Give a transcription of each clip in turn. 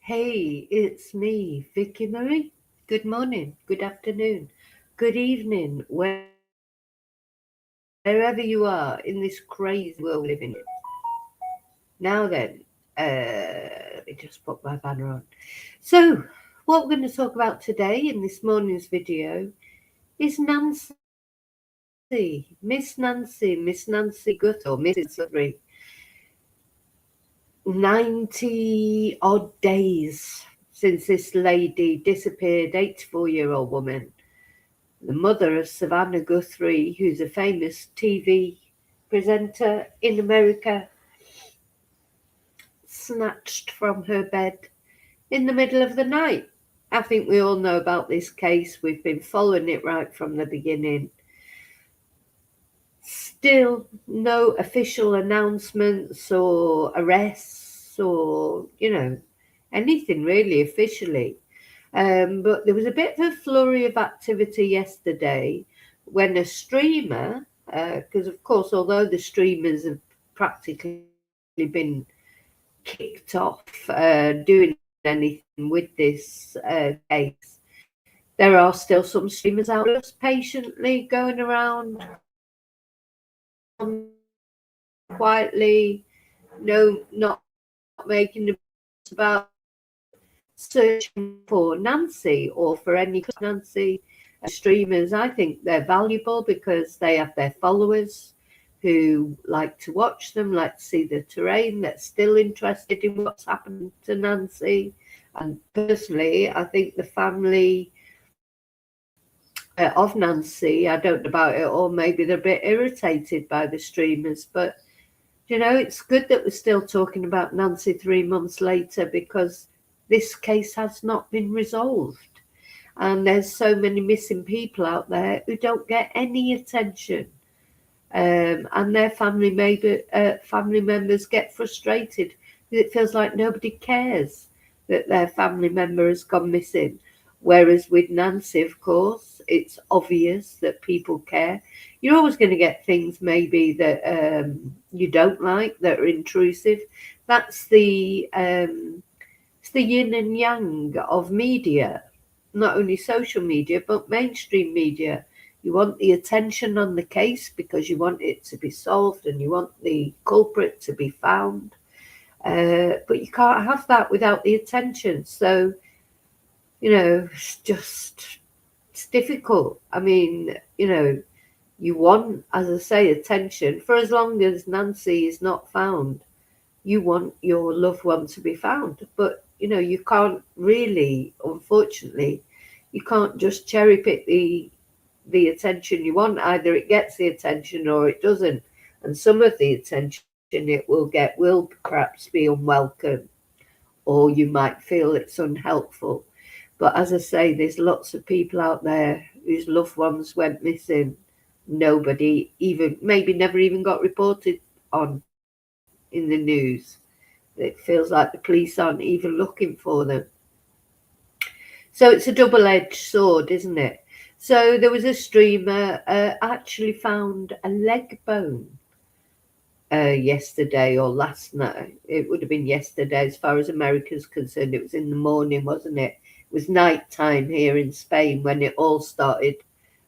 Hey, it's me, Vicky Marie. Good morning, good afternoon, good evening, wherever you are in this crazy world we live in. Now then, let me just put my banner on. So, what we're going to talk about today in this morning's video is Miss Nancy Guthrie, or Mrs. Guthrie. 90 odd days since this lady disappeared, 84-year-old woman, the mother of Savannah Guthrie, who's a famous TV presenter in America, snatched from her bed in the middle of the night. I think we all know about this case. We've been following it right from the beginning. Still no official announcements or arrests or, anything really officially. But there was a bit of a flurry of activity yesterday when a streamer, because of course, although the streamers have practically been kicked off doing anything with this case, there are still some streamers out there just patiently going around quietly, not making a about searching for Nancy or for any Nancy streamers. I think they're valuable because they have their followers who like to watch them, like to see the terrain, that's still interested in what's happened to Nancy. And personally, I think the family of Nancy, I don't know about it, or maybe they're a bit irritated by the streamers, but it's good that we're still talking about Nancy 3 months later because this case has not been resolved. And there's so many missing people out there who don't get any attention. And their family members get frustrated because it feels like nobody cares that their family member has gone missing. Whereas with Nancy, of course, it's obvious that people care. You're always going to get things maybe that you don't like, that are intrusive. That's it's the yin and yang of media, not only social media but mainstream media. You want the attention on the case because you want it to be solved and you want the culprit to be found. But you can't have that without the attention. So, it's difficult. I mean, you want, as I say, attention. For as long as Nancy is not found, you want your loved one to be found. But, you can't really, unfortunately, you can't just cherry pick the attention you want. Either it gets the attention or it doesn't. And some of the attention it will get will perhaps be unwelcome, or you might feel it's unhelpful. But as I say, there's lots of people out there whose loved ones went missing. Nobody even, maybe never even got reported on in the news. It feels like the police aren't even looking for them. So it's a double-edged sword, isn't it? So there was a streamer actually found a leg bone yesterday or last night. It would have been yesterday as far as America's concerned. It was in the morning, wasn't it? It was night time here in Spain when it all started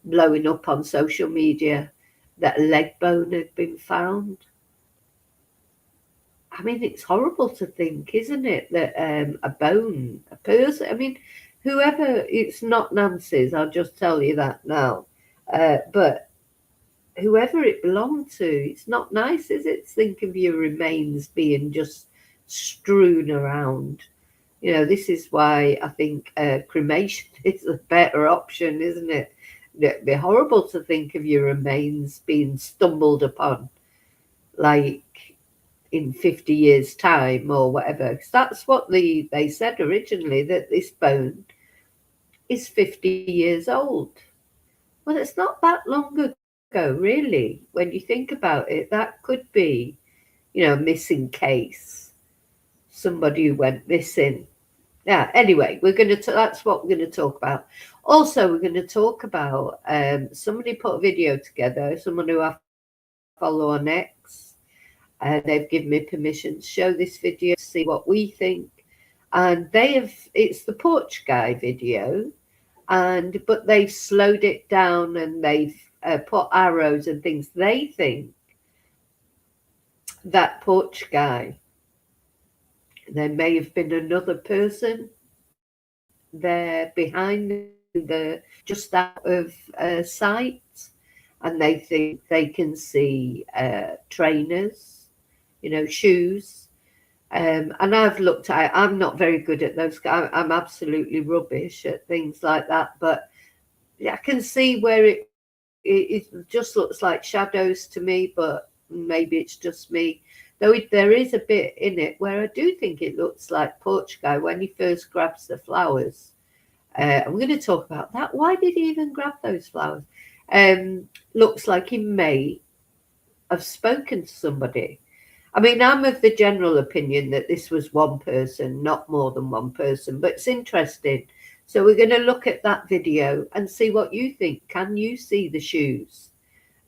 blowing up on social media that a leg bone had been found. I mean, it's horrible to think, isn't it, that a bone, a person, I mean, whoever, it's not Nancy's, I'll just tell you that now. But whoever it belonged to, it's not nice, is it, to think of your remains being just strewn around. This is why I think cremation is a better option, isn't it? It'd be horrible to think of your remains being stumbled upon, like in 50 years' time or whatever. 'Cause that's what they said originally, that this bone is 50 years old. Well, it's not that long ago, really. When you think about it, that could be, a missing case, somebody who went missing. Yeah, anyway, that's what we're going to talk about. Also, we're going to talk about somebody put a video together, someone who I follow on X. They've given me permission to show this video to see what we think. and it's the porch guy video, but they've slowed it down and they've put arrows and things. They think that porch guy, there may have been another person there behind just out of sight, and they think they can see trainers, shoes. And I've looked at it. I'm not very good at those. I'm absolutely rubbish at things like that. But I can see where it just looks like shadows to me, but maybe it's just me. Though there is a bit in it where I do think it looks like porch guy when he first grabs the flowers. I'm going to talk about that. Why did he even grab those flowers? Looks like he may have spoken to somebody. I mean, I'm of the general opinion that this was one person, not more than one person, but it's interesting. So we're going to look at that video and see what you think. Can you see the shoes?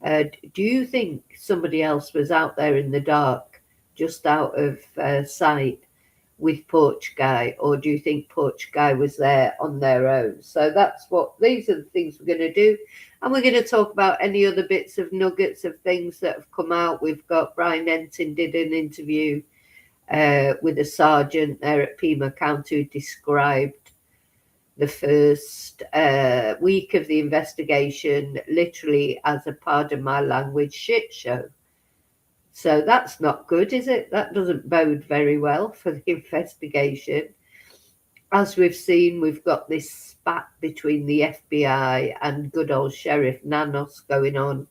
Do you think somebody else was out there in the dark, just out of sight with porch guy, or do you think porch guy was there on their own? So these are the things we're going to do. And we're going to talk about any other bits of nuggets of things that have come out. We've got Brian Enton did an interview with a sergeant there at Pima County who described the first week of the investigation literally as a, pardon my language, shit show. So that's not good, is it? That doesn't bode very well for the investigation. As we've seen, we've got this spat between the FBI and good old Sheriff Nanos going on.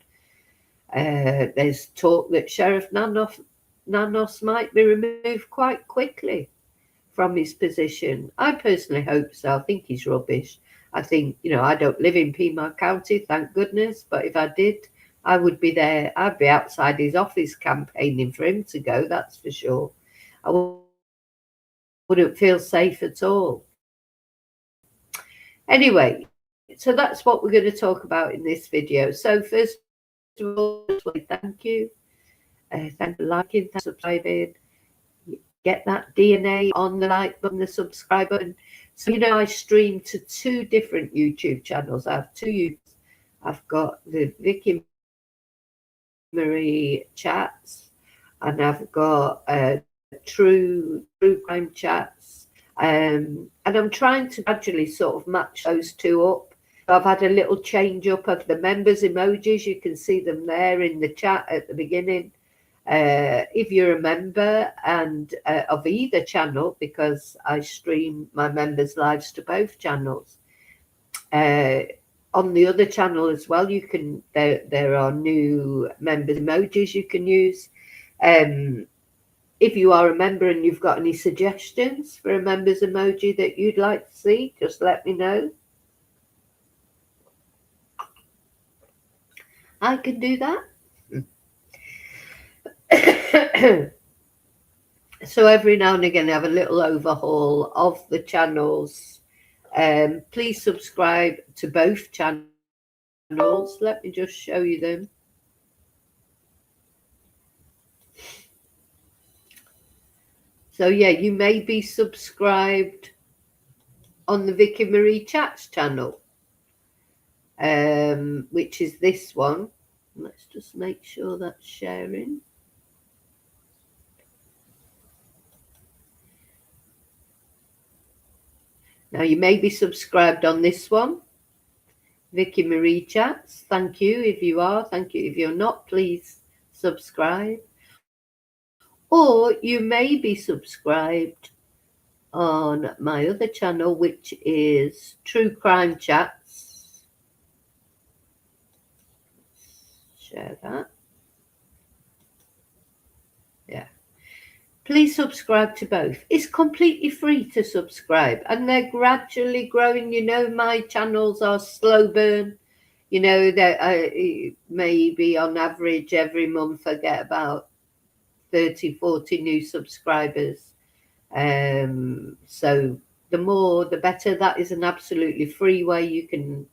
There's talk that Sheriff Nanos might be removed quite quickly from his position. I personally hope so. I think he's rubbish. I think, I don't live in Pima County, thank goodness, but if I did, I would be there. I'd be outside his office campaigning for him to go, that's for sure. I wouldn't feel safe at all. Anyway, so that's what we're going to talk about in this video. So first of all, thank you. Thank you for liking, thank you for subscribing. Get that DNA on the like button, the subscribe button. So, I stream to 2 different YouTube channels. I have 2 YouTubes. I've got the Vicky Marie chats, and I've got true crime chats, and I'm trying to gradually sort of match those 2 up. I've had a little change up of the members emojis. You can see them there in the chat at the beginning. If you're a member and of either channel, because I stream my members' lives to both channels, on the other channel as well, you can. There are new members emojis you can use. If you are a member and you've got any suggestions for a members emoji that you'd like to see, just let me know. I can do that. So every now and again I have a little overhaul of the channels. Please subscribe to both channels. Let me just show you them. So yeah, you may be subscribed on the Vicky Marie Chats channel, which is this one. Let's just make sure that's sharing. Now you may be subscribed on this one, Vicky Marie Chats. Thank you if you are. Thank you if you're not. Please subscribe. Or you may be subscribed on my other channel, which is True Crime Chats. Share that. Yeah. Please subscribe to both. It's completely free to subscribe, and they're gradually growing. My channels are slow burn. That maybe on average every month I get about 30, 40 new subscribers. So the more, the better. That is an absolutely free way you can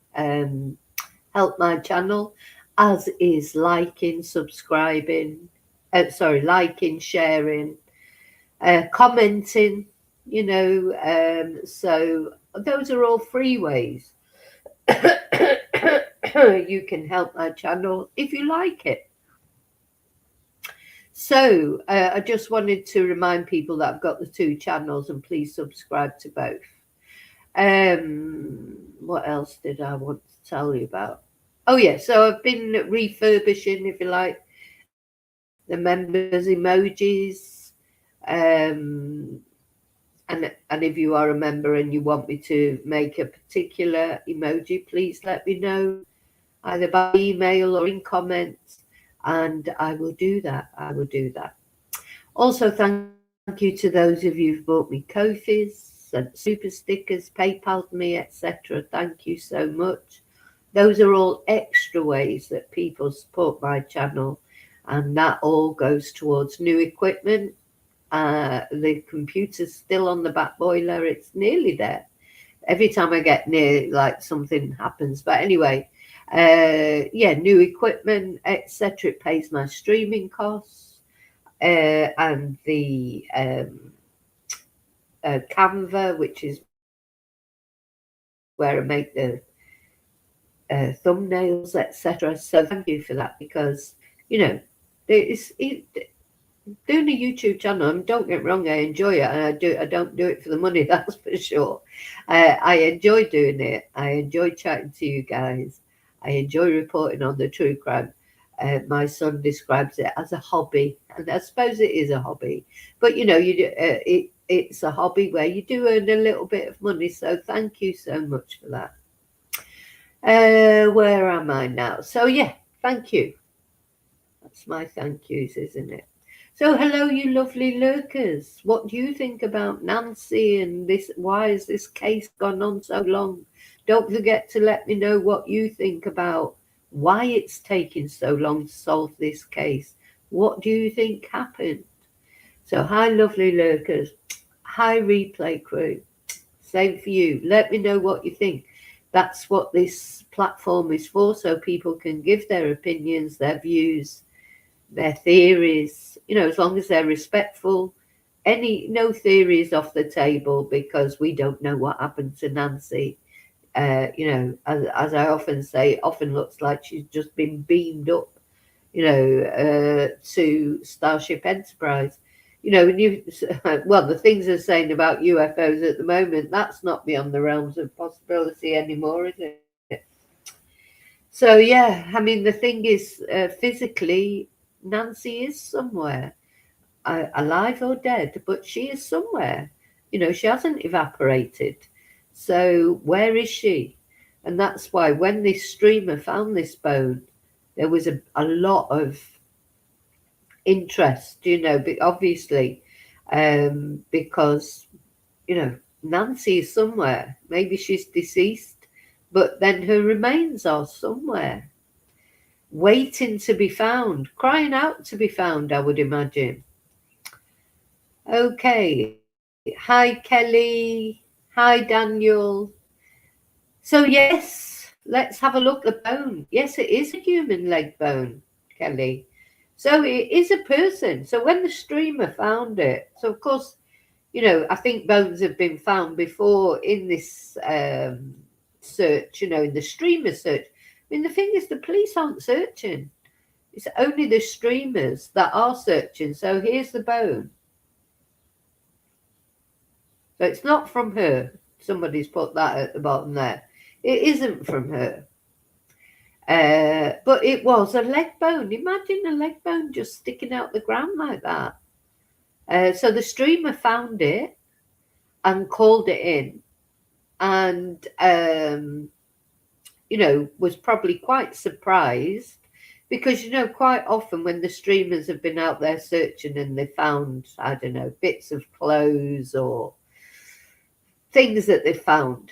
help my channel, as is liking, subscribing, liking, sharing, commenting. So those are all free ways you can help my channel if you like it. So I just wanted to remind people that I've got the 2 channels, and please subscribe to both. What else did I want to tell you about? Oh yeah, so I've been refurbishing, if you like, the members emojis. Um, and if you are a member and you want me to make a particular emoji, please let me know either by email or in comments, and I will do that. I will do that. Also, thank you to those of you who've bought me Ko-fis, sent super stickers, PayPal'd me, etc. Thank you so much. Those are all extra ways that people support my channel, and that all goes towards new equipment. The computer's still on the back boiler. It's nearly there. Every time I get near, like something happens. But anyway, yeah, new equipment, etc. It pays my streaming costs, and the Canva, which is where I make the thumbnails, etc. So thank you for that, because doing a YouTube channel, and don't get me wrong, I enjoy it, and I don't do it for the money, that's for sure. I enjoy doing it. I enjoy chatting to you guys. I enjoy reporting on the true crime. My son describes it as a hobby, and I suppose it is a hobby. But it's a hobby where you do earn a little bit of money. So thank you so much for that. Where am I now? So yeah, thank you. That's my thank yous, isn't it? So hello, you lovely lurkers. What do you think about Nancy and this? Why has this case gone on so long? Don't forget to let me know what you think about why it's taking so long to solve this case. What do you think happened? So hi, lovely lurkers. Hi, replay crew. Same for you. Let me know what you think. That's what this platform is for, so people can give their opinions, their views, their theories, as long as they're respectful. No theories off the table, because we don't know what happened to Nancy. As I often say, it often looks like she's just been beamed up, to Starship Enterprise. Well, the things they're saying about UFOs at the moment, that's not beyond the realms of possibility anymore, is it? So yeah, I mean, the thing is, physically, Nancy is somewhere, alive or dead, but she is somewhere. She hasn't evaporated. So where is she? And that's why when this streamer found this bone, there was a lot of interest, obviously, because, Nancy is somewhere. Maybe she's deceased, but then her remains are somewhere, waiting to be found, crying out to be found, I would imagine. Okay. Hi, Kelly. Hi, Daniel. So, yes, let's have a look at the bone. Yes, it is a human leg bone, Kelly. So, it is a person. So, when the streamer found it, so of course, I think bones have been found before in this search, in the streamer search. I mean, the thing is, the police aren't searching. It's only the streamers that are searching. So, here's the bone. So it's not from her. Somebody's put that at the bottom there. It isn't from her. But it was a leg bone. Imagine a leg bone just sticking out the ground like that. So the streamer found it and called it in, and was probably quite surprised, because quite often when the streamers have been out there searching and they found, I don't know, bits of clothes or things that they found,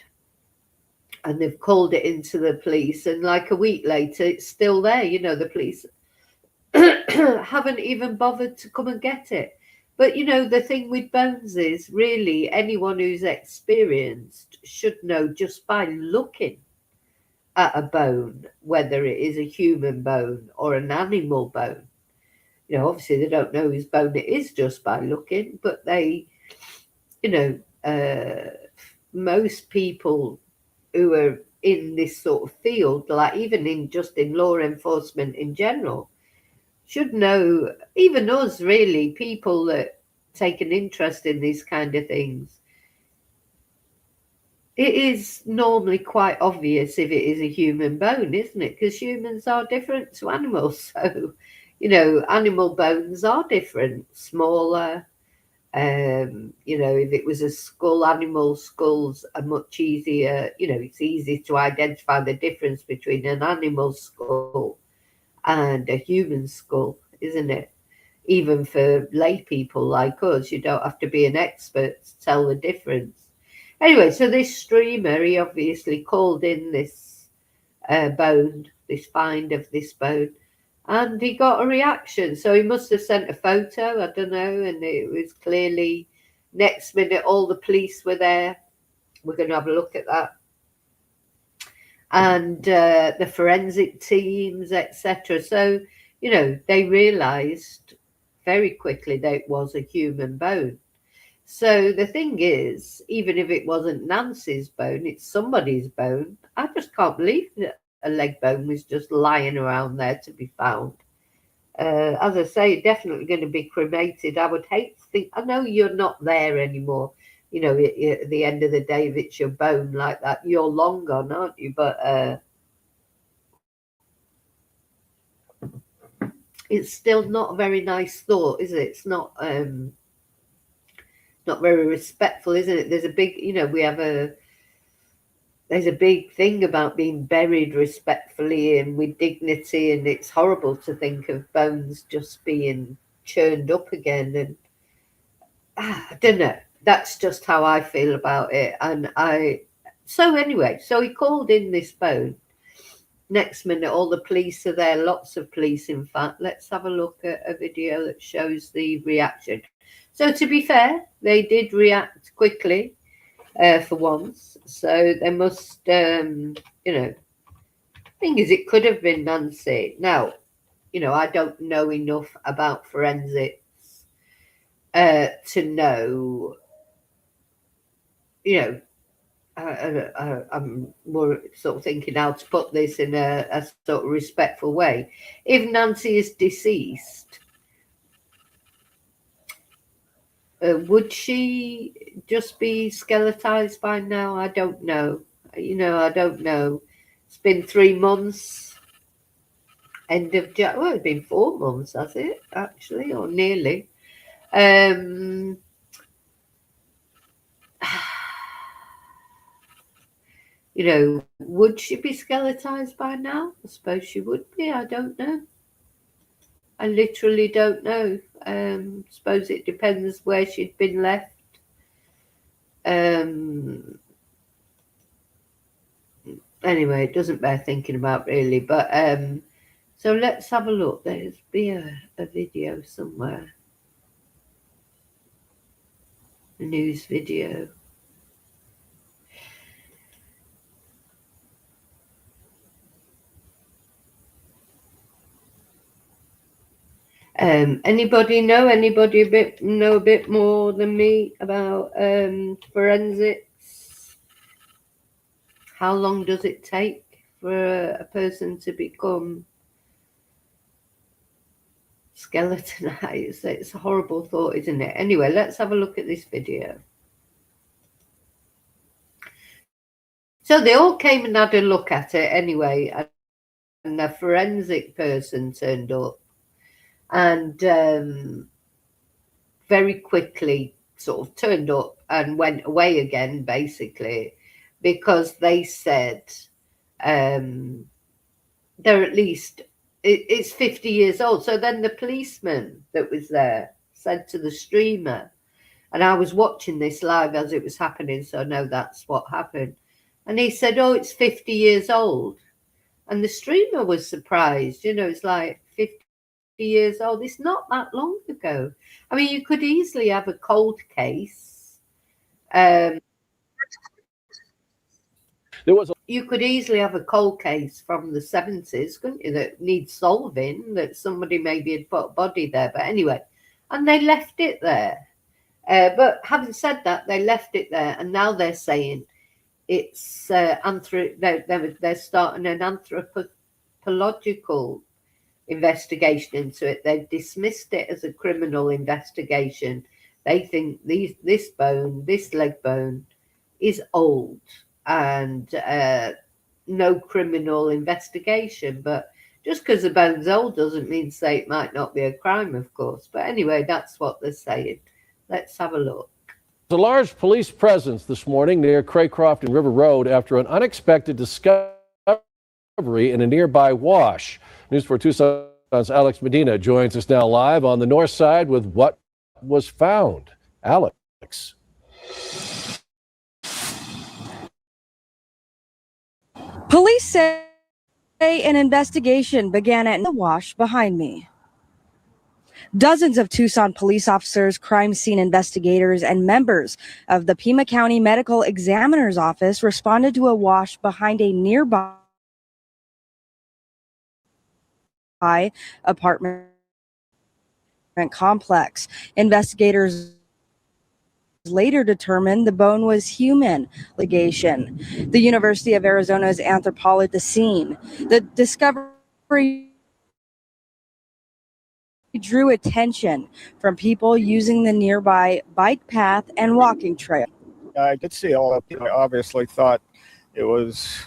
and they've called it into the police, and like a week later it's still there. The police haven't even bothered to come and get it. But the thing with bones is, really, anyone who's experienced should know just by looking at a bone whether it is a human bone or an animal bone. Obviously they don't know whose bone it is just by looking, but they you know, most people who are in this sort of field, like even in law enforcement in general, should know, even us really, people that take an interest in these kind of things. It is normally quite obvious if it is a human bone, isn't it? Because humans are different to animals. So, animal bones are different, smaller. If it was a skull, animal skulls are much easier. It's easy to identify the difference between an animal skull and a human skull, isn't it? Even for lay people like us, you don't have to be an expert to tell the difference. Anyway, so this streamer, he obviously called in this bone, this find of this bone, and he got a reaction. So he must have sent a photo, I don't know, and it was clearly next minute all the police were there. We're going to have a look at that. And the forensic teams, etc. So, they realised very quickly that it was a human bone. So the thing is, even if it wasn't Nancy's bone, it's somebody's bone. I just can't believe that a leg bone was just lying around there to be found. As I say, definitely going to be cremated. I would hate to think, I know you're not there anymore. At the end of the day, if it's your bone like that, you're long gone, aren't you? But it's still not a very nice thought, is it? It's not very respectful, isn't it? There's a big, there's a big thing about being buried respectfully and with dignity, and it's horrible to think of bones just being churned up again. And I don't know. That's just how I feel about it. So anyway, so he called in this bone. Next minute, all the police are there, lots of police, in fact. Let's have a look at a video that shows the reaction. So to be fair, they did react quickly for once. So they must, thing is, it could have been Nancy. Now, I don't know enough about forensics to know, I'm more sort of thinking how to put this in a sort of respectful way. If Nancy is deceased, would she just be skeletized by now? I don't know. I don't know. It's been 3 months. End of Well, it's been 4 months, has it? Actually, or nearly. Would she be skeletized by now? I suppose she would be. I don't know. I literally don't know. Suppose it depends where she'd been left. Anyway, it doesn't bear thinking about really. But so let's have a look. There's be a video somewhere. A news video. Anybody know a bit more than me about forensics? How long does it take for a person to become skeletonized? It's a horrible thought, isn't it? Anyway, let's have a look at this video. So they all came and had a look at it anyway, and the forensic person turned up and very quickly sort of turned up and went away again, basically, because they said they're at least, it's 50 years old. So then the policeman that was there said to the streamer, and I was watching this live as it was happening, so I know that's what happened. And he said, oh, it's 50 years old. And the streamer was surprised. It's like 50 years old. It's not that long ago. I mean, you could easily have a cold case. You could easily have a cold case from the 70s, couldn't you, that needs solving, that somebody maybe had put a body there. But anyway, and they left it there. But having said that, they left it there, and now they're saying it's they're starting an anthropological investigation into it. They've dismissed it as a criminal investigation. They think this leg bone, is old and no criminal investigation. But just because the bone's old doesn't mean to say it might not be a crime, of course. But anyway, that's what they're saying. Let's have a look. A large police presence this morning near Craycroft and River Road after an unexpected discovery in a nearby wash. News 4 Tucson's Alex Medina joins us now live on the north side with what was found. Alex. Police say an investigation began at the wash behind me. Dozens of Tucson police officers, crime scene investigators, and members of the Pima County Medical Examiner's Office responded to a wash behind a nearby apartment complex. Investigators later determined the bone was human ligation. The University of Arizona's anthropologist the scene. The discovery drew attention from people using the nearby bike path and walking trail. I did see all of it. I obviously thought it was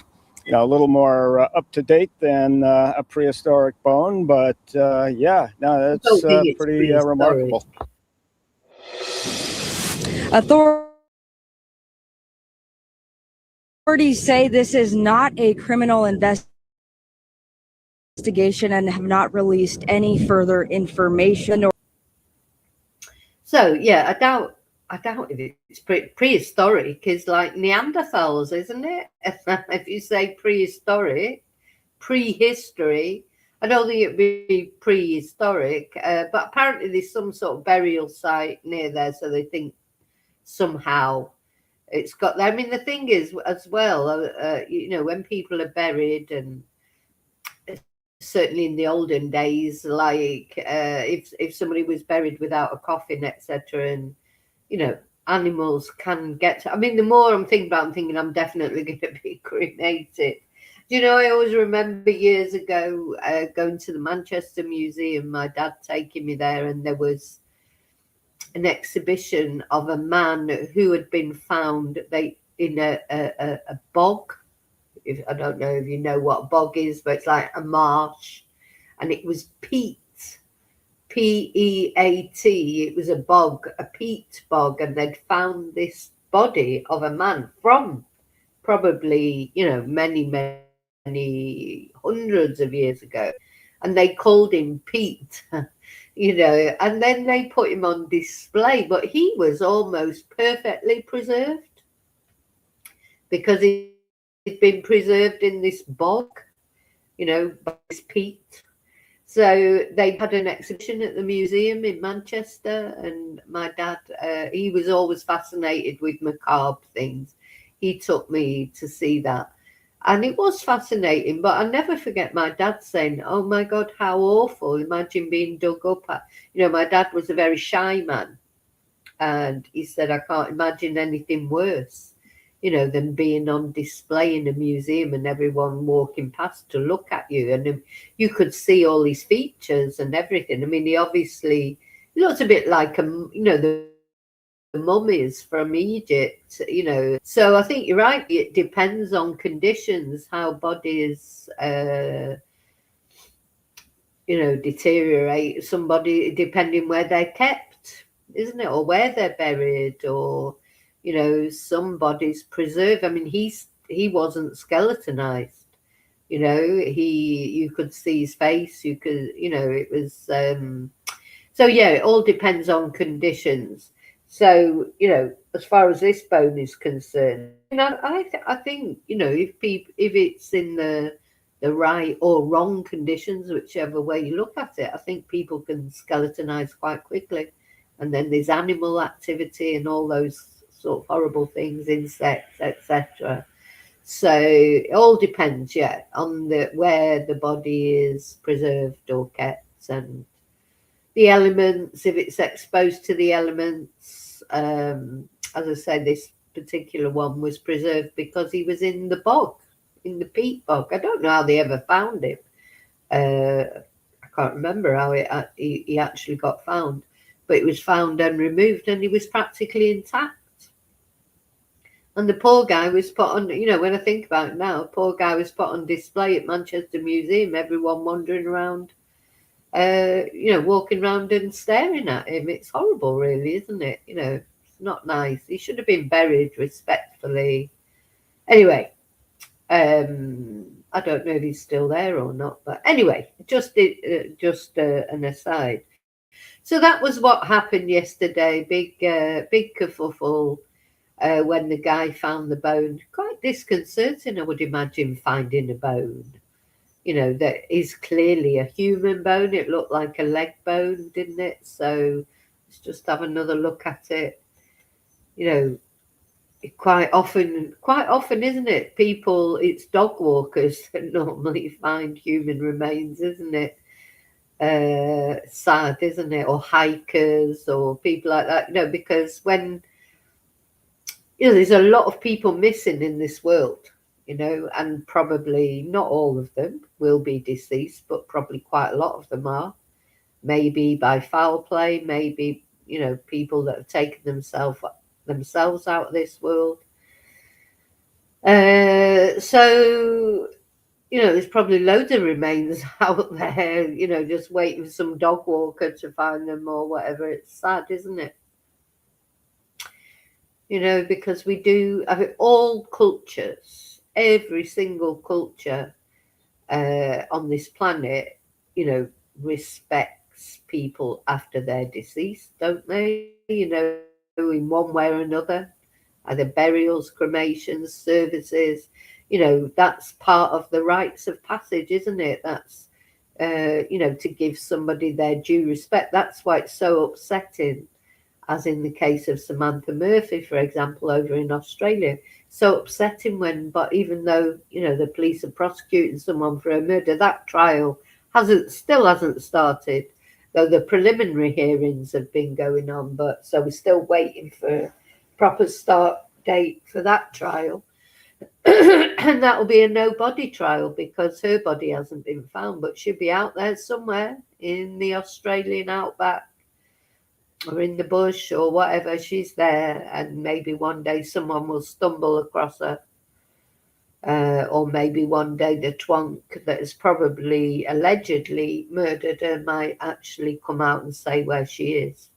a little more up to date than a prehistoric bone, but yeah, no, that's pretty remarkable. Authorities say this is not a criminal investigation and have not released any further information. So yeah, I doubt if it's prehistoric is like Neanderthals, isn't it? If you say prehistory, prehistory, I don't think it'd be prehistoric, but apparently there's some sort of burial site near there, so they think somehow it's got there. I mean, the thing is as well, when people are buried, and certainly in the olden days, like if somebody was buried without a coffin, etc., and animals can get to, I mean, the more I'm thinking about it, I'm thinking I'm definitely going to be cremated. I always remember years ago going to the Manchester Museum, my dad taking me there, and there was an exhibition of a man who had been found in a bog. I don't know if you know what a bog is, but it's like a marsh, and it was peat, P-E-A-T. It was a bog, a peat bog, and they'd found this body of a man from probably, many, many hundreds of years ago, and they called him Pete, and then they put him on display, but he was almost perfectly preserved because he'd been preserved in this bog, by this peat. So they had an exhibition at the museum in Manchester, and my dad, he was always fascinated with macabre things. He took me to see that, and it was fascinating. But I'll never forget my dad saying, "Oh my God, how awful! Imagine being dug up." My dad was a very shy man, and he said, "I can't imagine anything worse, than being on display in a museum and everyone walking past to look at you. And you could see all his features and everything. I mean, he looks a bit like, the mummies from Egypt, So I think you're right. It depends on conditions, how bodies, deteriorate. Somebody, depending where they're kept, isn't it? Or where they're buried, or some bodies preserve. I mean, he wasn't skeletonized. You could see his face. You could, it was. So yeah, it all depends on conditions. So as far as this bone is concerned, I think if it's in the right or wrong conditions, whichever way you look at it, I think people can skeletonize quite quickly. And then there's animal activity and all those sort of horrible things, insects, etc. So it all depends, on where the body is preserved or kept, and the elements, if it's exposed to the elements, was, as I said, this particular one was preserved because he was in the bog, in the peat bog. I don't know how they ever found him. I can't remember how he actually got found, but it was found and removed, and he was practically intact. And the poor guy was put on, when I think about it now, poor guy was put on display at Manchester Museum, everyone wandering around, walking around and staring at him. It's horrible, really, isn't it? It's not nice. He should have been buried respectfully. Anyway, I don't know if he's still there or not, but anyway, just an aside. So that was what happened yesterday. Big kerfuffle. When the guy found the bone, quite disconcerting, I would imagine, finding a bone, that is clearly a human bone. It looked like a leg bone, didn't it? So let's just have another look at it. Quite often, isn't it? It's dog walkers that normally find human remains, isn't it? Sad, isn't it? Or hikers or people like that, because when there's a lot of people missing in this world, and probably not all of them will be deceased, but probably quite a lot of them are. Maybe by foul play, maybe, people that have taken themselves out of this world. So, there's probably loads of remains out there, just waiting for some dog walker to find them or whatever. It's sad, isn't it? Because we do, all cultures, every single culture on this planet, respects people after they're deceased, don't they? In one way or another, either burials, cremations, services, that's part of the rites of passage, isn't it? That's, to give somebody their due respect. That's why it's so upsetting, as in the case of Samantha Murphy, for example, over in Australia. So upsetting but even though, the police are prosecuting someone for a murder, that trial still hasn't started, though the preliminary hearings have been going on. But so we're still waiting for a proper start date for that trial. And that will be a no body trial because her body hasn't been found, but she'll be out there somewhere in the Australian outback or in the bush or whatever. She's there, and maybe one day someone will stumble across her, or maybe one day the twonk that has probably allegedly murdered her might actually come out and say where she is.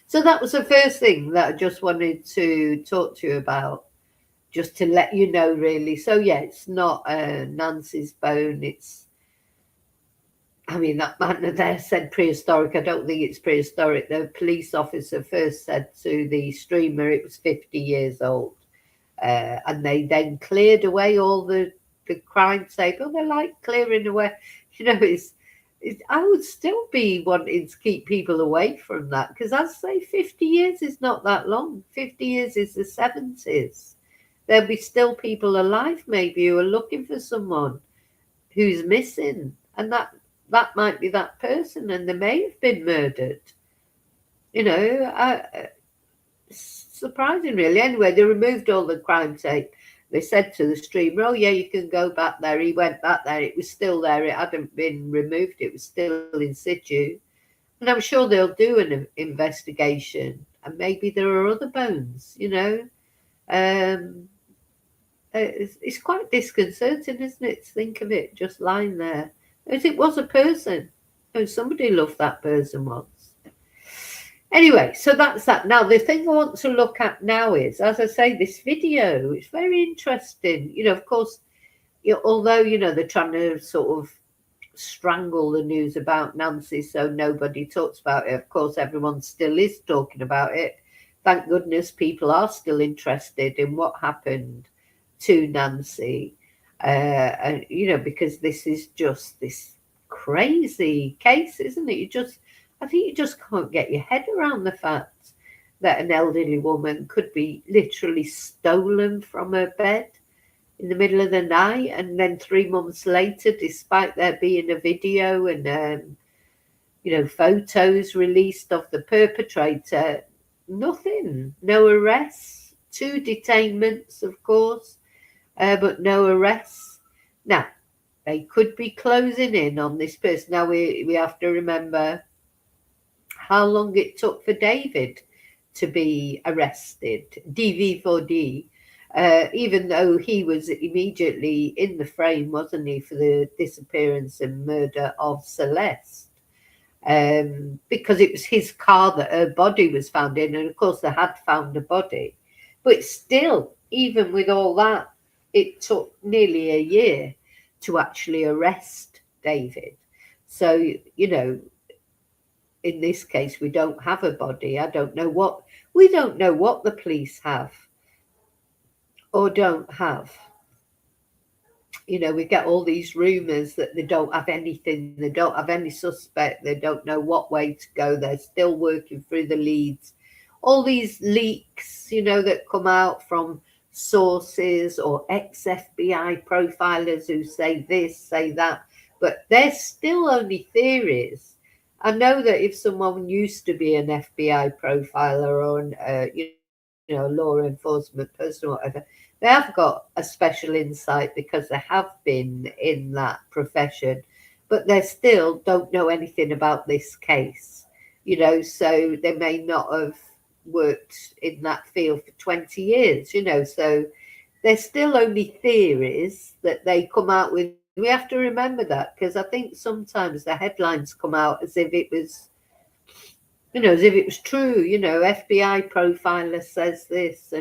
So that was the first thing that I just wanted to talk to you about, just to let you know, really. So yeah, it's not Nancy's bone. That man there said prehistoric. I don't think it's prehistoric. The police officer first said to the streamer it was 50 years old. And they then cleared away all the crime tape. Oh, they're like clearing away. I would still be wanting to keep people away from that because I'd say 50 years is not that long. 50 years is the 70s. There'll be still people alive maybe who are looking for someone who's missing. And that might be that person, and they may have been murdered. Surprising, really. Anyway, they removed all the crime tape. They said to the streamer, oh, yeah, you can go back there. He went back there. It was still there. It hadn't been removed. It was still in situ. And I'm sure they'll do an investigation. And maybe there are other bones, It's quite disconcerting, isn't it, to think of it just lying there. As it was a person. Somebody loved that person once. Anyway, so that's that. Now, the thing I want to look at now is, as I say, this video. It's very interesting. Of course, although, they're trying to sort of strangle the news about Nancy so nobody talks about it. Of course, everyone still is talking about it. Thank goodness people are still interested in what happened to Nancy. And because this is just this crazy case, isn't it? I think you just can't get your head around the fact that an elderly woman could be literally stolen from her bed in the middle of the night, and then 3 months later, despite there being a video and photos released of the perpetrator. Nothing, no arrests, 2 detainments, of course, but no arrests. Now, they could be closing in on this person. Now, we have to remember how long it took for David to be arrested, DV4D, even though he was immediately in the frame, wasn't he, for the disappearance and murder of Celeste. Because it was his car that her body was found in, and of course they had found a body. But still, even with all that, it took nearly a year to actually arrest David. So, in this case, we don't have a body. We don't know what the police have or don't have. We get all these rumors that they don't have anything, they don't have any suspect, they don't know what way to go, they're still working through the leads. All these leaks, that come out from sources or ex-FBI profilers who say this, say that, but they're still only theories. I know that if someone used to be an FBI profiler or an, law enforcement person or whatever, they have got a special insight because they have been in that profession, but they still don't know anything about this case, so they may not have worked in that field for 20 years, so they're still only theories that they come out with. We have to remember that, because I think sometimes the headlines come out as if it was, as if it was true, FBI profiler says this,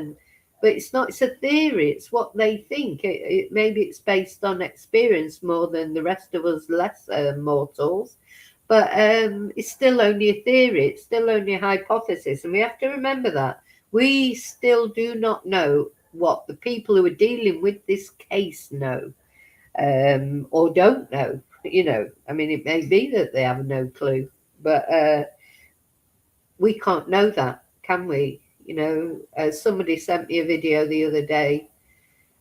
but it's not, it's a theory, it's what they think. Maybe it's based on experience more than the rest of us lesser mortals, but it's still only a theory, it's still only a hypothesis, and we have to remember that. We still do not know what the people who are dealing with this case know. Or don't know, I mean, it may be that they have no clue, but we can't know that, can we? Somebody sent me a video the other day.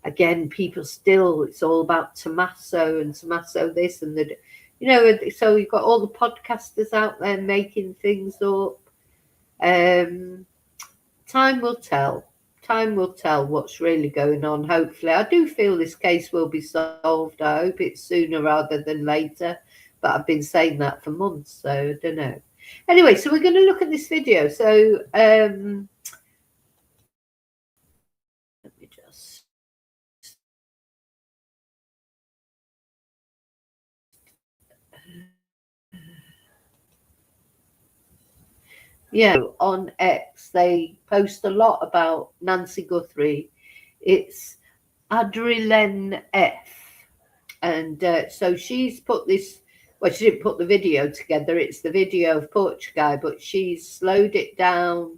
Again, people still, it's all about Tommaso and Tommaso this and so you've got all the podcasters out there making things up. Time will tell. Time will tell what's really going on, hopefully. I do feel this case will be solved. I hope it's sooner rather than later. But I've been saying that for months, so I don't know. Anyway, so we're going to look at this video. So let me just... on X, they post a lot about Nancy Guthrie. It's Adrienne F. And so she's put this, well, she didn't put the video together. It's the video of Porch Guy, but she's slowed it down,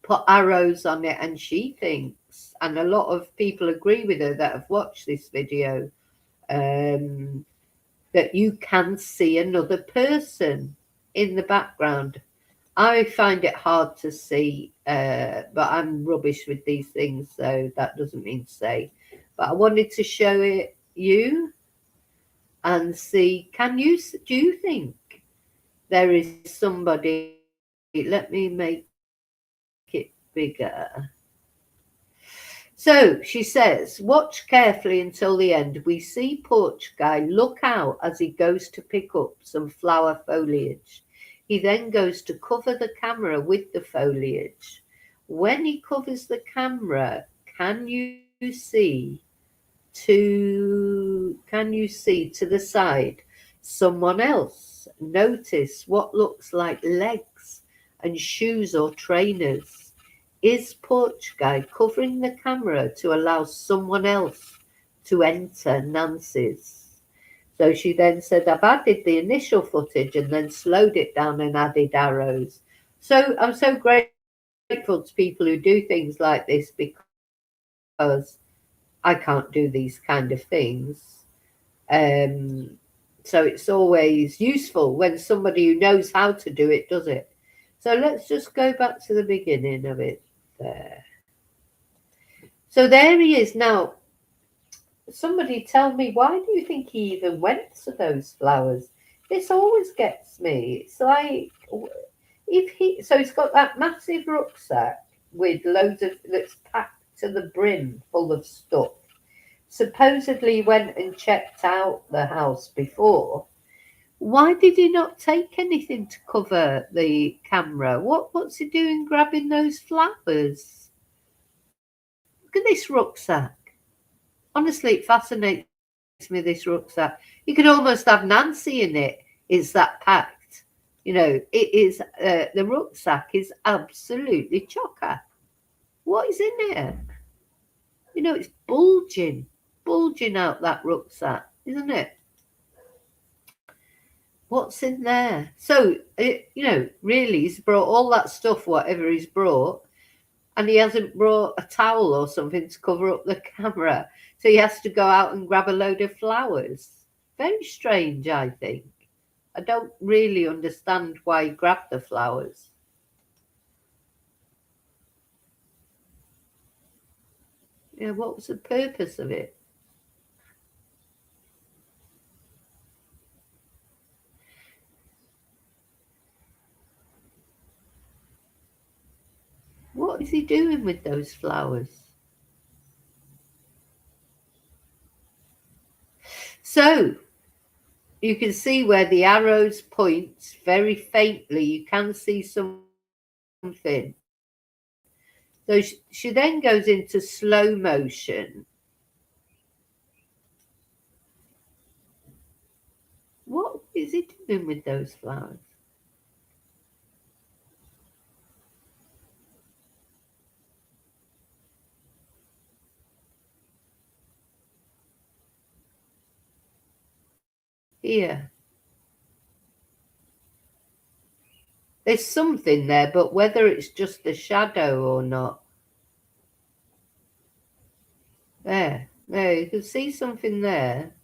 put arrows on it, and she thinks, and a lot of people agree with her that have watched this video, that you can see another person in the background. I find it hard to see, but I'm rubbish with these things, so that doesn't mean to say. But I wanted to show it you and see, do you think there is somebody? Let me make it bigger. So she says, watch carefully until the end. We see Porch Guy look out as he goes to pick up some flower foliage. He then goes to cover the camera with the foliage. When he covers the camera, can you see to the side someone else? Notice what looks like legs and shoes or trainers. Is Porch Guy covering the camera to allow someone else to enter Nancy's? So she then said, I've added the initial footage and then slowed it down and added arrows. So I'm so grateful to people who do things like this, because I can't do these kind of things. So it's always useful when somebody who knows how to do it does it. So let's just go back to the beginning of it there. So there he is. Now, somebody tell me, why do you think he even went to those flowers? This always gets me. It's like, so he's got that massive rucksack with loads of, that's packed to the brim full of stuff. Supposedly went and checked out the house before. Why did he not take anything to cover the camera? What's he doing grabbing those flowers? Look at this rucksack. Honestly, it fascinates me, this rucksack. You could almost have Nancy in it. It's that packed. It is, the rucksack is absolutely chocker. What is in there? It's bulging out that rucksack, isn't it? What's in there? So, really, he's brought all that stuff, whatever he's brought, and he hasn't brought a towel or something to cover up the camera. So he has to go out and grab a load of flowers. Very strange, I think. I don't really understand why he grabbed the flowers. Yeah, what was the purpose of it? What is he doing with those flowers? So, you can see where the arrows point very faintly. You can see something. So she then goes into slow motion. What is he doing with those flowers? Here. There's something there, but whether it's just a shadow or not. There, you can see something there.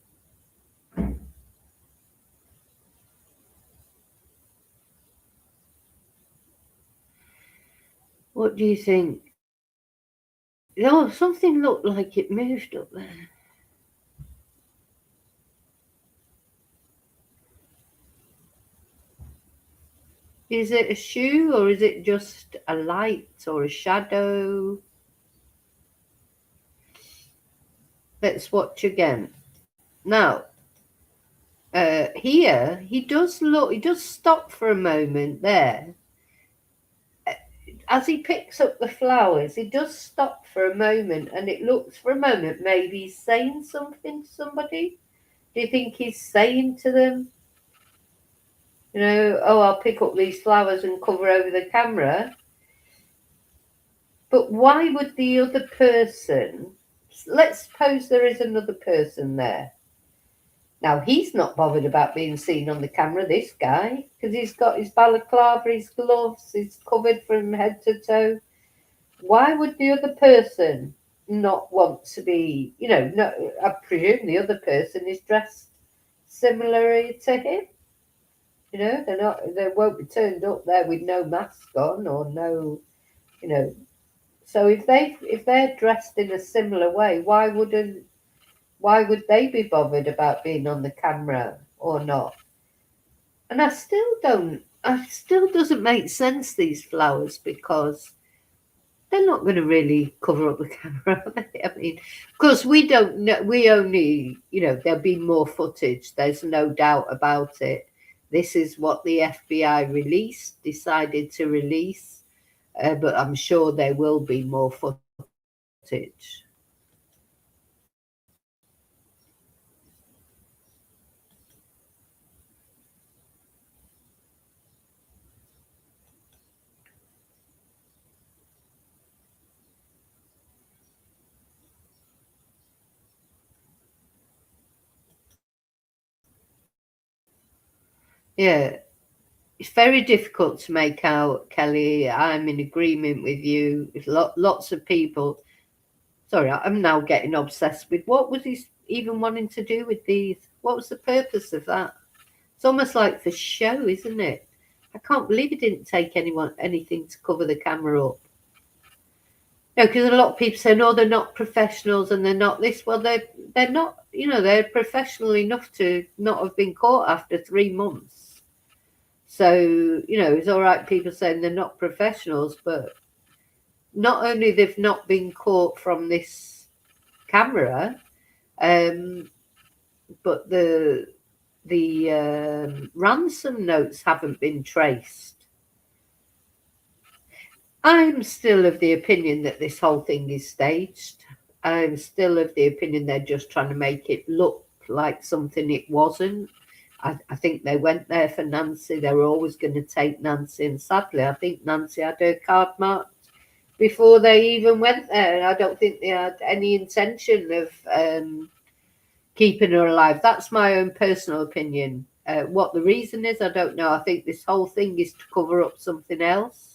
What do you think? Oh, something looked like it moved up there. Is it a shoe or is it just a light or a shadow? Let's watch again. Now, here, he does stop for a moment there. As he picks up the flowers, he does stop for a moment, and it looks for a moment maybe he's saying something to somebody. Do you think he's saying to them, oh, I'll pick up these flowers and cover over the camera? But why would the other person, let's suppose there is another person there. Now, he's not bothered about being seen on the camera, this guy, because he's got his balaclava, his gloves, he's covered from head to toe. Why would the other person not want to be, no, I presume the other person is dressed similarly to him. They won't be turned up there with no mask on or no, So if they're dressed in a similar way, why would they be bothered about being on the camera or not? And it still doesn't make sense, these flowers, because they're not going to really cover up the camera, are they? I mean, of course, we don't know. We only, there'll be more footage. There's no doubt about it. This is what the FBI decided to release, but I'm sure there will be more footage. Yeah, it's very difficult to make out, Kelly. I'm in agreement with you. Lots of people. Sorry, I'm now getting obsessed with what was he even wanting to do with these? What was the purpose of that? It's almost like for show, isn't it? I can't believe he didn't take anything to cover the camera up. No, because a lot of people say, no, they're not professionals and they're not this. Well, they're not, you know, they're professional enough to not have been caught after 3 months. So, you know, it's all right people saying they're not professionals, but not only they've not been caught from this camera, but the ransom notes haven't been traced. I'm still of the opinion that this whole thing is staged. I'm still of the opinion they're just trying to make it look like something it wasn't. I think they went there for Nancy. They were always going to take Nancy. And sadly, I think Nancy had her card marked before they even went there. And I don't think they had any intention of keeping her alive. That's my own personal opinion. What the reason is, I don't know. I think this whole thing is to cover up something else.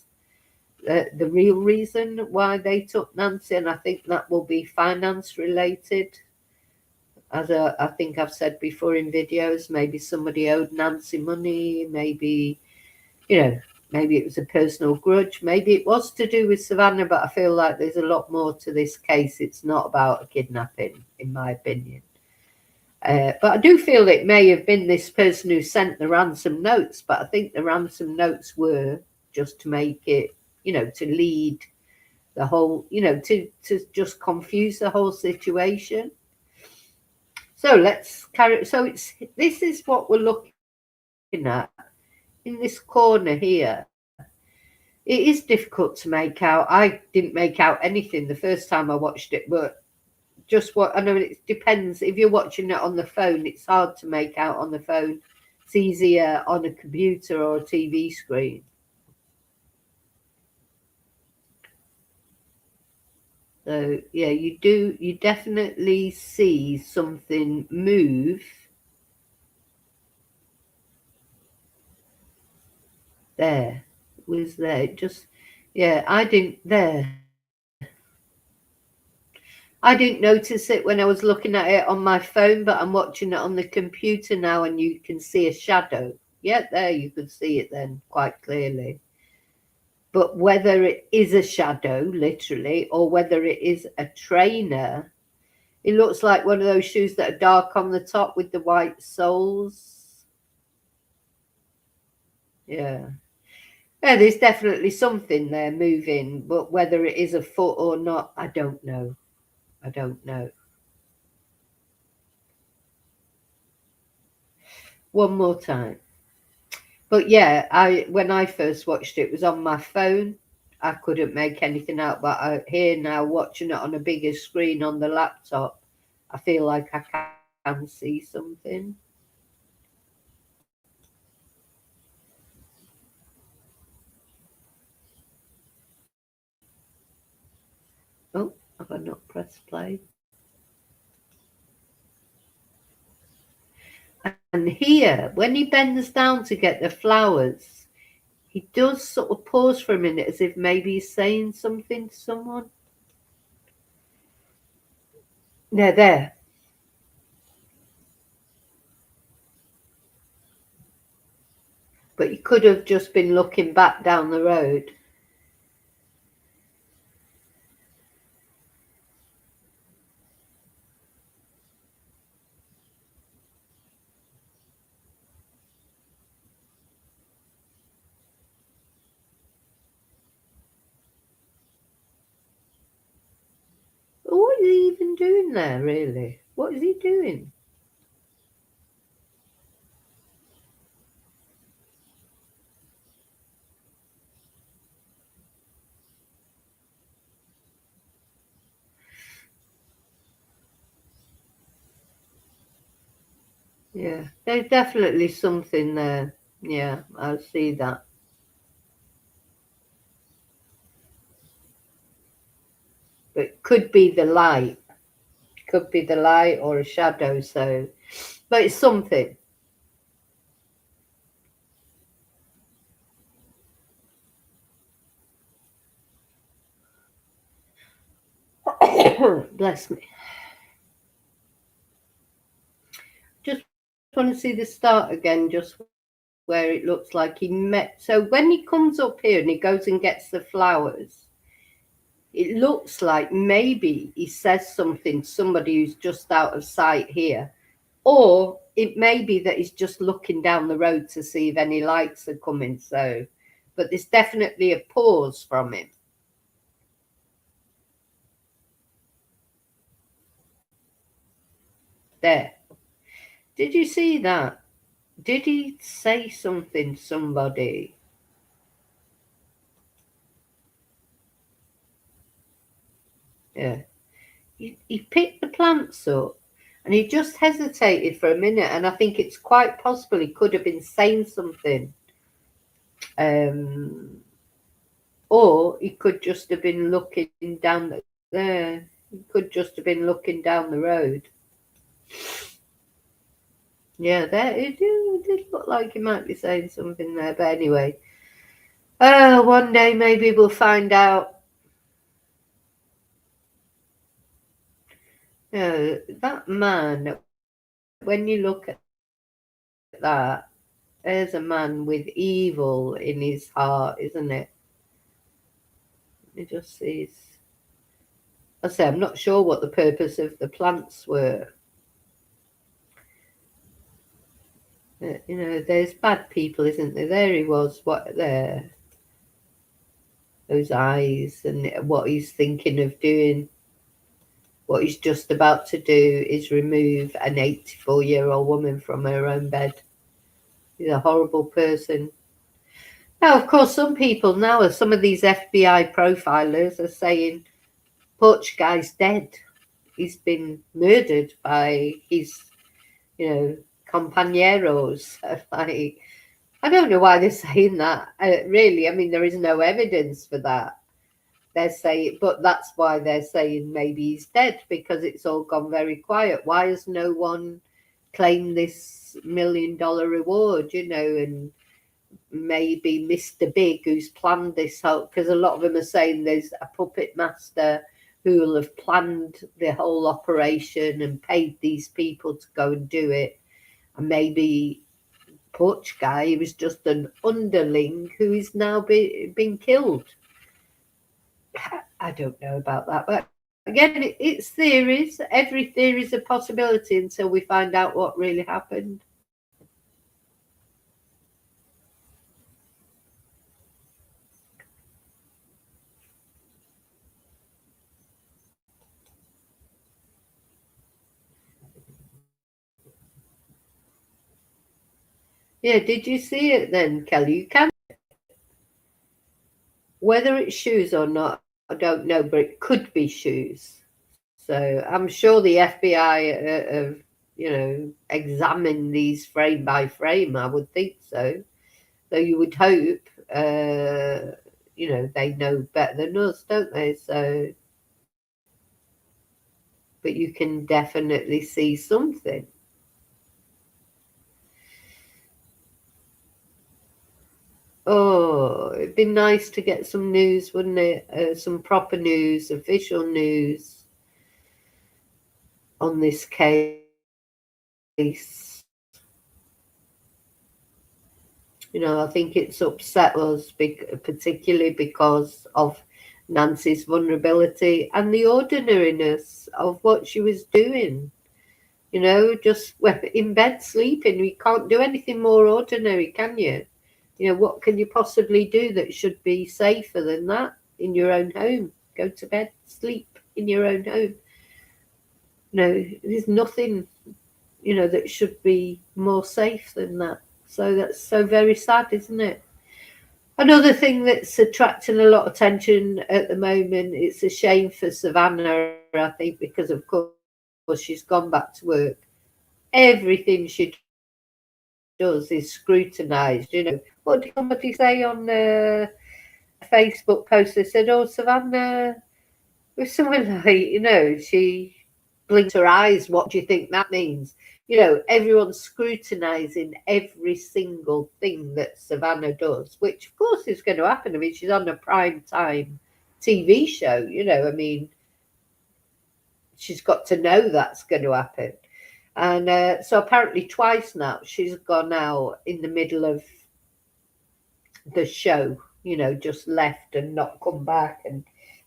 The real reason why they took Nancy, and I think that will be finance related. As I think I've said before in videos, maybe somebody owed Nancy money, maybe, you know, maybe it was a personal grudge, maybe it was to do with Savannah, but I feel like there's a lot more to this case. It's not about a kidnapping, in my opinion. But I do feel it may have been this person who sent the ransom notes, but I think the ransom notes were just to make it, you know, to lead the whole, you know, to just confuse the whole situation. So let's carry. So this is what we're looking at in this corner here. It is difficult to make out. I didn't make out anything the first time I watched it, but just what I know, it depends. If you're watching it on the phone, it's hard to make out on the phone. It's easier on a computer or a TV screen. So yeah, you definitely see something move there. It was there. It just, yeah, I didn't notice it when I was looking at it on my phone, but I'm watching it on the computer now and you can see a shadow. Yeah, there you could see it then quite clearly. But whether it is a shadow, literally, or whether it is a trainer, it looks like one of those shoes that are dark on the top with the white soles. Yeah. Yeah, there's definitely something there moving, but whether it is a foot or not, I don't know. I don't know. One more time. But yeah, when I first watched it, it was on my phone. I couldn't make anything out, but here now, watching it on a bigger screen on the laptop, I feel like I can see something. Oh, have I not pressed play? And here, when he bends down to get the flowers, he does sort of pause for a minute as if maybe he's saying something to someone. No, there. But he could have just been looking back down the road. But what is he even doing there, really? What is he doing? Yeah, there's definitely something there. Yeah, I see that. But it could be the light. Could be the light or a shadow, so but it's something. Bless me. Just want to see the start again, just where it looks like he met. So when he comes up here and he goes and gets the flowers, it looks like maybe he says something to somebody who's just out of sight here, or it may be that he's just looking down the road to see if any lights are coming. So, but there's definitely a pause from him. There. Did you see that? Did he say something to somebody? Yeah. He picked the plants up and he just hesitated for a minute, and I think it's quite possible he could have been saying something. Or he could just have been looking down there. He could just have been looking down the road. Yeah, there it did look like he might be saying something there. But anyway, one day maybe we'll find out. That man, when you look at that, there's a man with evil in his heart, isn't it? It just sees. I say, I'm not sure what the purpose of the plants were. You know, there's bad people, isn't there? There he was, what there? Those eyes, and what he's thinking of doing. What he's just about to do is remove an 84-year-old woman from her own bed. He's a horrible person. Now, of course, some people now, some of these FBI profilers are saying, Porch guy's dead. He's been murdered by his, compañeros. Like, I don't know why they're saying that. Really, I mean, there is no evidence for that. They're saying, but that's why they're saying maybe he's dead, because it's all gone very quiet. Why has no one claimed this $1 million reward, and maybe Mr. Big, who's planned this whole, because a lot of them are saying there's a puppet master who will have planned the whole operation and paid these people to go and do it. And maybe Porch guy, he was just an underling who is now been killed. I don't know about that, but again, it's theories. Every theory is a possibility until we find out what really happened. Yeah, did you see it then, Kelly? You can. Whether it's shoes or not, I don't know, but it could be shoes. So I'm sure the FBI have, examined these frame by frame. I would think so. Though you would hope, they know better than us, don't they? So, but you can definitely see something. Oh, it'd be nice to get some news, wouldn't it? Some proper news, official news on this case. I think it's upset us, particularly because of Nancy's vulnerability and the ordinariness of what she was doing. Just in bed sleeping. You can't do anything more ordinary, can you? What can you possibly do that should be safer than that in your own home? Go to bed, sleep in your own home. There's nothing, that should be more safe than that. So that's so very sad, isn't it? Another thing that's attracting a lot of attention at the moment, it's a shame for Savannah, I think, because of course she's gone back to work. Everything she does is scrutinised. What did somebody say on a Facebook post? They said, "Oh, Savannah," with someone like, she blinks her eyes. What do you think that means? Everyone's scrutinising every single thing that Savannah does, which of course is going to happen. I mean, she's on a prime time TV show. I mean, she's got to know that's going to happen. And so apparently twice now she's gone out in the middle of the show, just left and not come back. And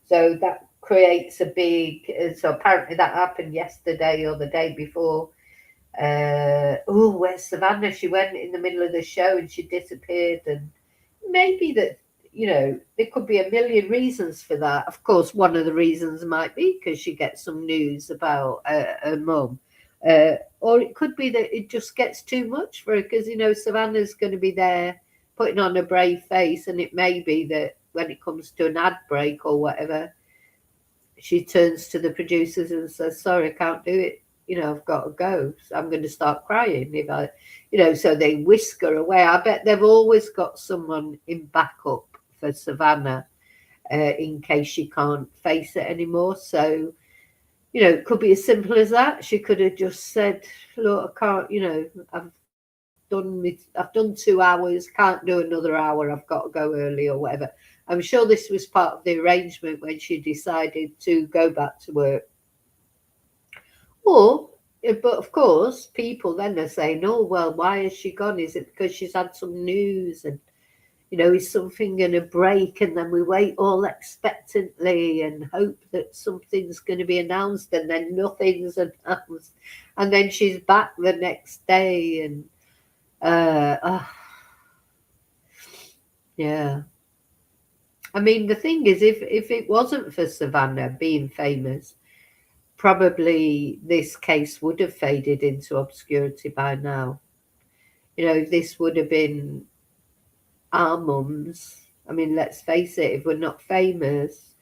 So that creates a big. So apparently that happened yesterday or the day before. Where's Savannah? She went in the middle of the show and she disappeared. And maybe that, there could be a million reasons for that. Of course, one of the reasons might be because she gets some news about her mum. Or it could be that it just gets too much for her because, Savannah's going to be there putting on a brave face. And it may be that when it comes to an ad break or whatever, she turns to the producers and says, sorry, I can't do it. I've got to go. So I'm going to start crying if I, so they whisk her away. I bet they've always got someone in backup for Savannah in case she can't face it anymore. So, it could be as simple as that. She could have just said, look, I can't, I've done 2 hours, can't do another hour, I've got to go early or whatever. I'm sure this was part of the arrangement when she decided to go back to work. But of course, people then are saying, oh, well, why has she gone? Is it because she's had some news? And, is something going to break? And then we wait all expectantly and hope that something's going to be announced, and then nothing's announced. And then she's back the next day. And, yeah. I mean, the thing is, if it wasn't for Savannah being famous, probably this case would have faded into obscurity by now. This would have been our mums. I mean, let's face it, if we're not famous,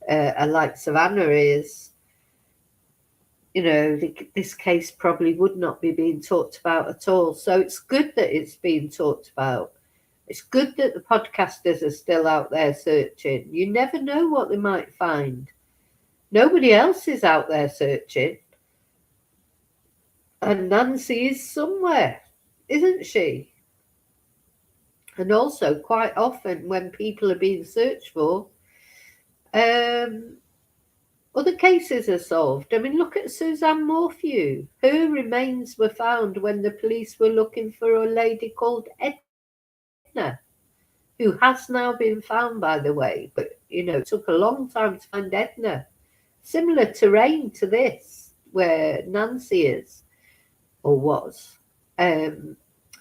like Savannah is, this case probably would not be being talked about at all. So it's good that it's being talked about. It's good that the podcasters are still out there searching. You never know what they might find. Nobody else is out there searching. And Nancy is somewhere, isn't she? And also, quite often when people are being searched for, other cases are solved. I mean, look at Suzanne Morphew. Her remains were found when the police were looking for a lady called Edna, who has now been found, by the way. But, it took a long time to find Edna. Similar terrain to this, where Nancy is, or was.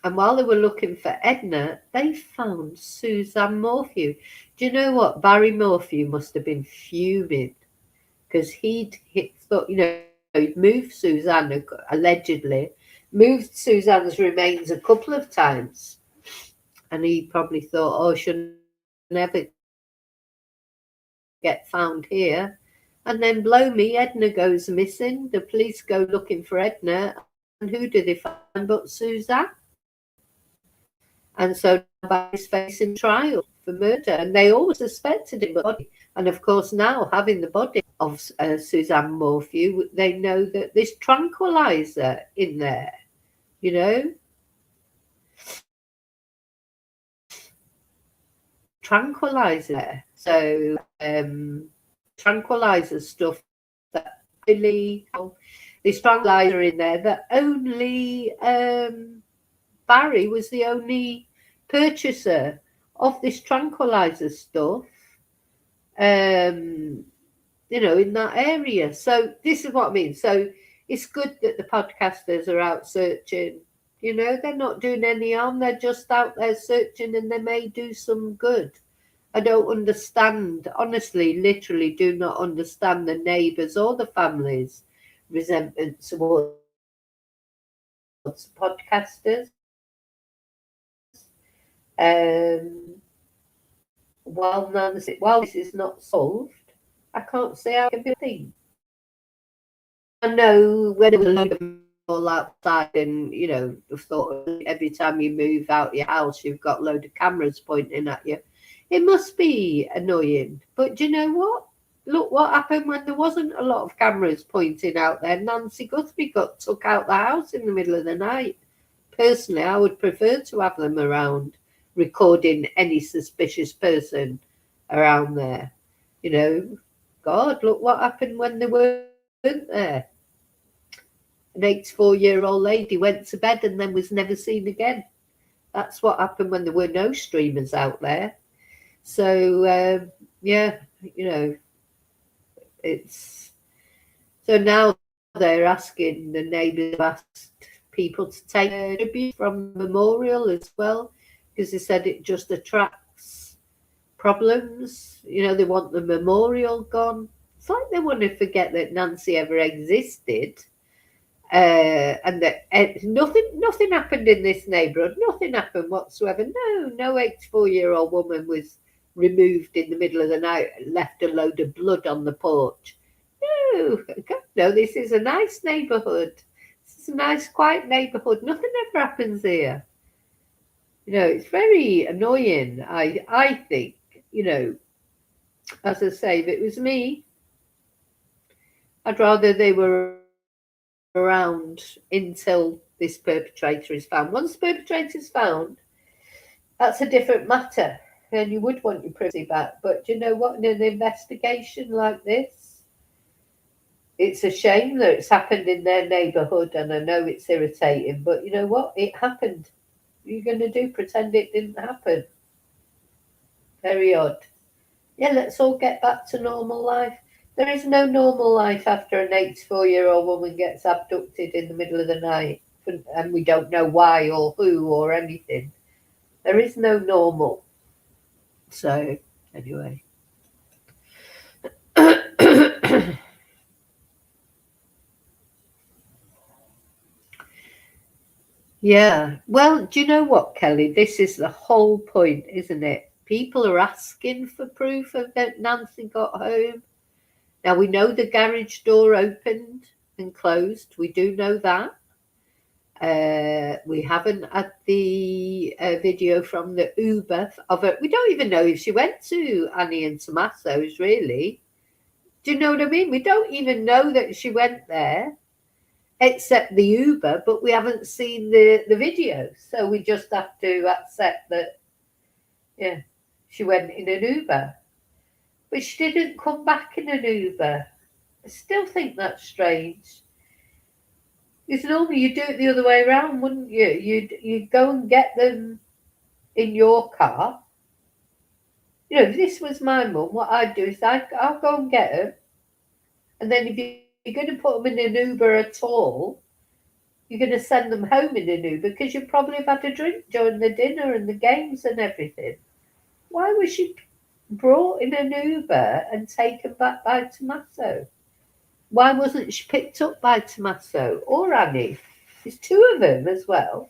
And while they were looking for Edna, they found Suzanne Morphew. Do you know what? Barry Morphew must have been fuming because he'd moved Suzanne, allegedly, moved Suzanne's remains a couple of times. And he probably thought, oh, she'll never get found here. And then blow me, Edna goes missing. The police go looking for Edna. And who do they find but Suzanne? And so Barry's facing trial for murder. And they always suspected him of body. And of course, now having the body of Suzanne Morphew, they know that there's tranquilizer in there, Tranquilizer there. So tranquilizer stuff that really, there's tranquilizer in there that only Barry was the only purchaser of this tranquilizer stuff, in that area. So this is what I mean. So it's good that the podcasters are out searching. They're not doing any harm. They're just out there searching, and they may do some good. I don't understand, honestly, literally do not understand the neighbours or the families' resentment towards podcasters. While this is not solved, I can't see how it can be a thing. I know when it was a load of people outside and, thought every time you move out your house, you've got a load of cameras pointing at you. It must be annoying. But do you know what? Look what happened when there wasn't a lot of cameras pointing out there. Nancy Guthrie got took out the house in the middle of the night. Personally, I would prefer to have them around recording any suspicious person around there. God, look what happened when they weren't there. An 84-year-old lady went to bed and then was never seen again. That's what happened when there were no streamers out there. So, It's so now they're asking the neighbours, asked people to take a tribute from the memorial as well, because they said it just attracts problems. You know, they want the memorial gone. It's like they want to forget that Nancy ever existed, and that nothing happened in this neighbourhood. Nothing happened whatsoever. No 84-year-old woman was removed in the middle of the night, left a load of blood on the porch. No, this is a nice neighbourhood. This is a nice, quiet neighbourhood. Nothing ever happens here. You know, it's very annoying. I think, you know, as I say, if it was me, I'd rather they were around until this perpetrator is found. Once the perpetrator is found, that's a different matter. And you would want your privacy back. But do you know what? In an investigation like this, it's a shame that it's happened in their neighbourhood, and I know it's irritating, but you know what? It happened. What are you going to do? Pretend it didn't happen? Very odd. Yeah, let's all get back to normal life. There is no normal life after an 84-year-old woman gets abducted in the middle of the night, and we don't know why or who or anything. There is no normal. So, anyway. Yeah. Well, do you know what, Kelly? This is the whole point, isn't it? People are asking for proof of that Nancy got home. Now, we know the garage door opened and closed. We do know that. We haven't had the video from the Uber of it. We don't even know if she went to Annie and Tommaso's, really. Do you know what I mean? We don't even know that she went there, except the Uber, but we haven't seen the video. So we just have to accept that, yeah, she went in an Uber. But she didn't come back in an Uber. I still think that's strange. Because normally you do it the other way around, wouldn't you? You'd go and get them in your car. You know, if this was my mum, what I'd do is I'll go and get them. And then if you're going to put them in an Uber at all, you're going to send them home in an Uber because you probably have had a drink during the dinner and the games and everything. Why was she brought in an Uber and taken back by Tommaso? Why wasn't she picked up by Tommaso or Annie? There's two of them as well.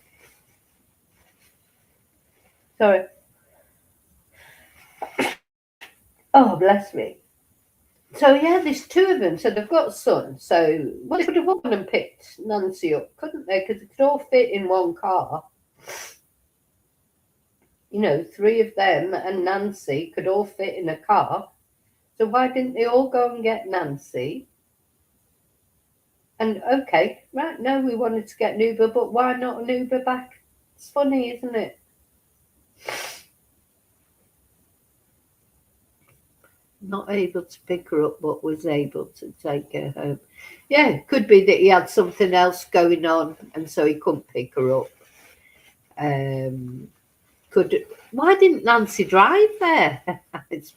Sorry. Oh, bless me. So, yeah, there's two of them. So they've got a son. So, well, they could have gone and picked Nancy up, couldn't they? Because they could all fit in one car. You know, three of them and Nancy could all fit in a car. So why didn't they all go and get Nancy? And okay, right, no, we wanted to get an Uber, but why not an Uber back? It's funny, isn't it? Not able to pick her up, but was able to take her home. Yeah, it could be that he had something else going on, and so he couldn't pick her up. Why didn't Nancy drive there?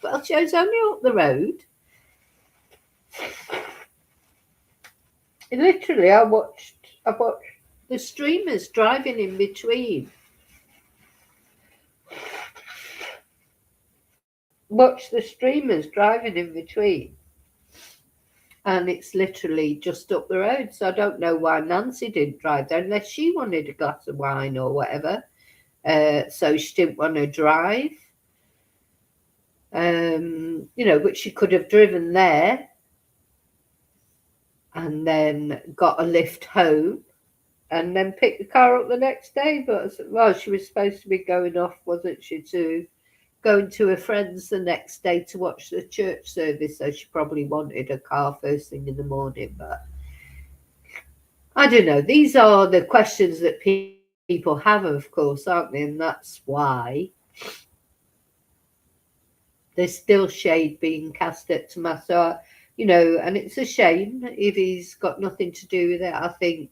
Well, she was only up the road. Literally, I watched the streamers driving in between. Watch the streamers driving in between. And it's literally just up the road. So I don't know why Nancy didn't drive there unless she wanted a glass of wine or whatever. So she didn't want to drive. You know, but she could have driven there and then got a lift home and then picked the car up the next day. But, well, she was supposed to be going off, wasn't she, to going to her friends the next day to watch the church service. So she probably wanted a car first thing in the morning. But I don't know. These are the questions that people have, of course, aren't they? And that's why there's still shade being cast at Tommaso, you know, and it's a shame if he's got nothing to do with it. I think,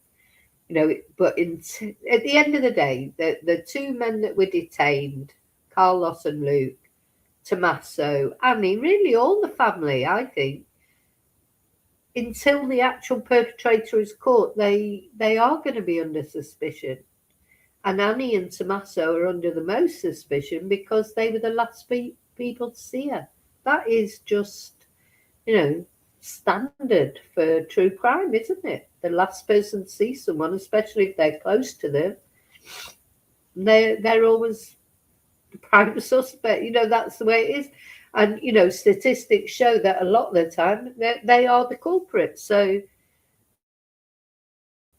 you know, but at the end of the day, the two men that were detained, Carlos and Luke, Tommaso, Annie, really all the family, I think, until the actual perpetrator is caught, they are going to be under suspicion. And Annie and Tommaso are under the most suspicion because they were the last people to see her. That is just, standard for true crime, isn't it? The last person to see someone, especially if they're close to them, they're always the prime suspect. That's the way it is. And, statistics show that a lot of the time they are the culprits. So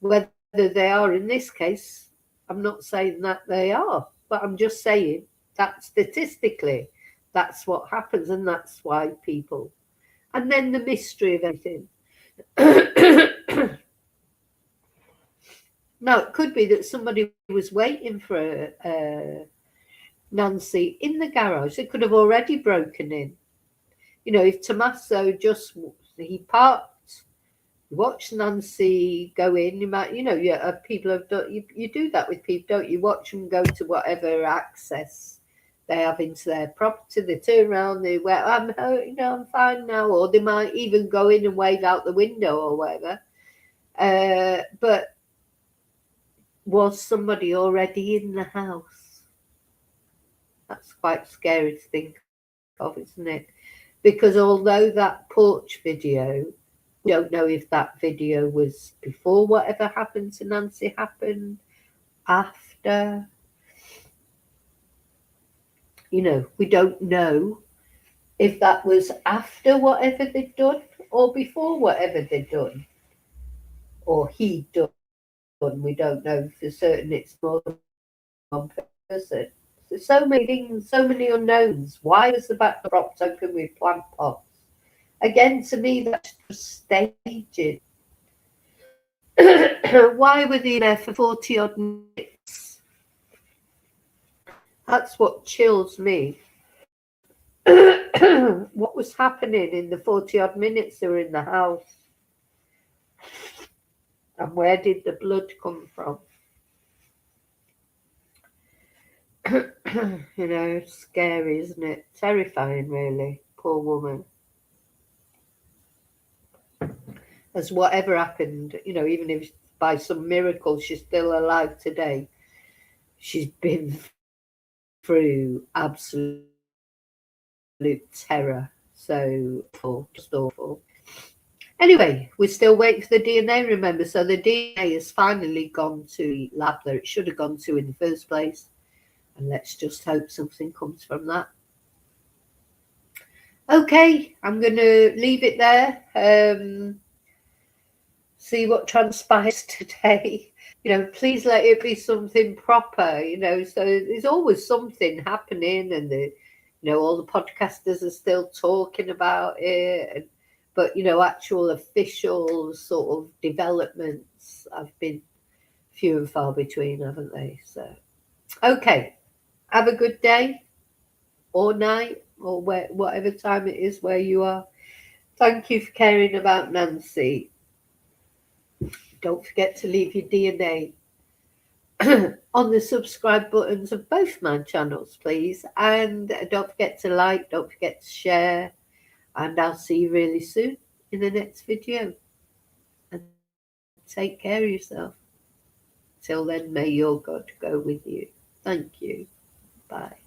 whether they are in this case, I'm not saying that they are, but I'm just saying that statistically, that's what happens, and that's why people. And then the mystery of everything. Now, it could be that somebody was waiting for Nancy in the garage. They could have already broken in. If Tommaso he parked, watched Nancy go in, you might, people have done, you do that with people, don't you? Watch them go to whatever access they have into their property. They turn around, they went, I'm fine now. Or they might even go in and wave out the window or whatever. But was somebody already in the house? That's quite scary to think of, isn't it? Because although that porch video, we don't know if that video was before whatever happened to Nancy happened, after. We don't know if that was after whatever they'd done or before whatever they'd done or he'd done. We don't know for certain. It's more than one person. So many things, so many unknowns. Why was the back propped open with plant pots? Again, to me, that's just staging. Why were they there for 40 odd minutes? That's what chills me. What was happening in the 40 odd minutes they were in the house? And where did the blood come from? It's scary, isn't it? Terrifying, really. Poor woman. As whatever happened, even if by some miracle she's still alive today, she's been through absolute terror. So awful, just awful. Anyway, we're still waiting for the DNA, remember? So the DNA has finally gone to the lab that it should have gone to in the first place. And let's just hope something comes from that. Okay, I'm going to leave it there. See what transpires today. Please let it be something proper, so there's always something happening, and all the podcasters are still talking about it, but actual official sort of developments have been few and far between, haven't they? So okay, have a good day or night or whatever time it is where you are. Thank you for caring about Nancy. Don't forget to leave your DNA on the subscribe buttons of both my channels, please. And don't forget to like, don't forget to share. And I'll see you really soon in the next video. And take care of yourself. Till then, may your God go with you. Thank you. Bye.